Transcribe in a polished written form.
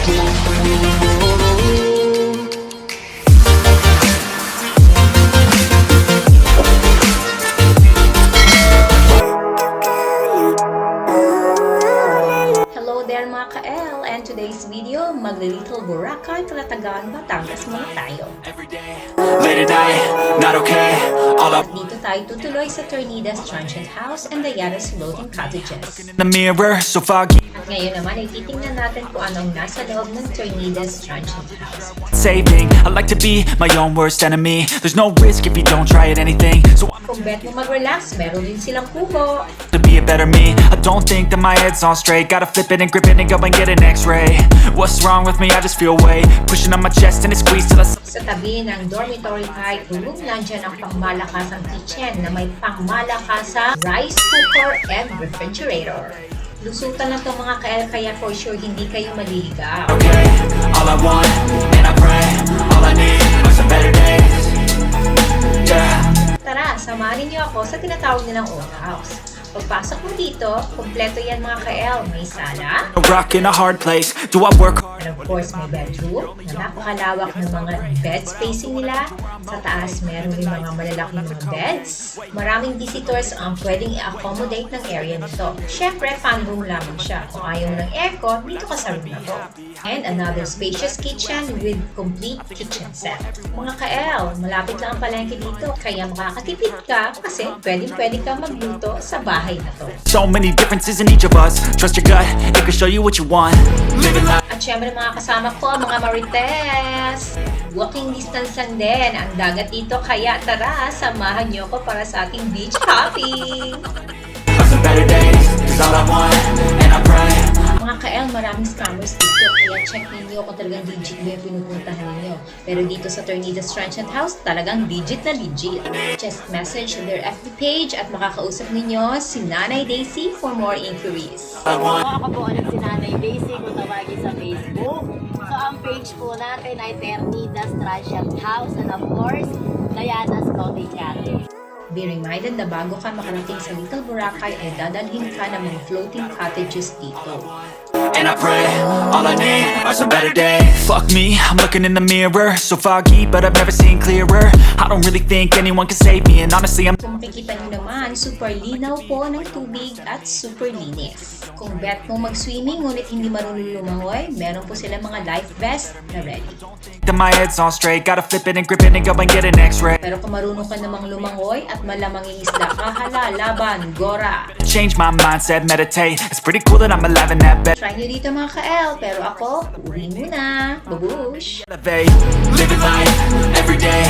Hello there mga ka-L, and today's video, Little Boracay, Calatagan, Batangas muna tayo. At dito tayo tutuloy sa TERNIDA'S Transient House and the Floating Cottages. At ngayon naman ay titingnan natin kung anong nasa loob ng TERNIDA'S Transient House. I like to be my own worst enemy. There's no risk if you don't try at anything. So Kung bet mo mag-relax, meron din silang kubo. to be a better me, I don't think that my head's on straight. Gotta flip it and grip it and go and get an x-ray. What's wrong with me? I just feel weight pushing on my chest and it squeezed till I Sa tabi ng dormitory type room, nandyan ang pangmalakasang kitchen na may pangmalakasang rice cooker and refrigerator. Lusutan na itong mga ka-L, kaya for sure hindi kayo maliligaw. okay. All I want and I pray, all I need are some better days. Yeah. Tara, samahan niyo ako sa tinatawag nilang old house. Pagpasok mo dito, kompleto yan mga ka-L. May sala, A rock in a hard place. Do I work hard? and of course may bedroom na napakalawak ng mga bed spacing nila. Sa taas, meron din mga malalaking mga beds. Maraming visitors ang pwedeng i-accommodate ng area nito. Siyempre, fan room lamang siya. Kung ayaw ng aircon, dito ka sa room na to. And another spacious kitchen with complete kitchen set. Mga ka-L, malapit lang ang palengke dito, kaya makakatipid ka kasi pwede ka magluto sa bahay na to. So many differences in each of us. Trust your gut, it can show you what you want. Living life. At syempre mga kasama ko, mga Marites! Walking distance lang din ang dagat dito, kaya tara, samahan niyo ko para sa ating beach hopping! Some better days, is all I want, and I pray. Mga ka-L, maraming scammers dito, kaya check ninyo kung talagang legit ba yung pinupuntahan ninyo. Pero dito sa TERNIDA'S Transient House, talagang legit na legit. Just message their FB page at makakausap ninyo si Nanay Daisy for more inquiries. Ako po ulit si Nanay Daisy kung tawagin sa Facebook. So ang page po natin ay TERNIDA'S Transient House and of course, Diana's Cottages. Be reminded na bago ka makarating sa Little Boracay ay dadalhin ka ng mga floating cottages dito. And I pray, all I need are some better days. Fuck me, I'm looking in the mirror. So foggy, but I've never seen clearer. I don't really think anyone can save me. And honestly, I'm Kung makikita nyo naman, super linaw po ng tubig at super linis. Kung bet mo mag-swimming ngunit hindi marunong lumangoy, meron po sila mga life vest na ready. that my head's on straight. Gotta flip it and grip it and go and get an x-ray. Pero kung marunong ka namang lumangoy at malamang isda ka, hala, laban, gora. Change my mindset, meditate. It's pretty cool that I'm alive in that bed. Try nyo dito mga ka-L, pero ako, uwi muna. Babush! Elevate, living life every day.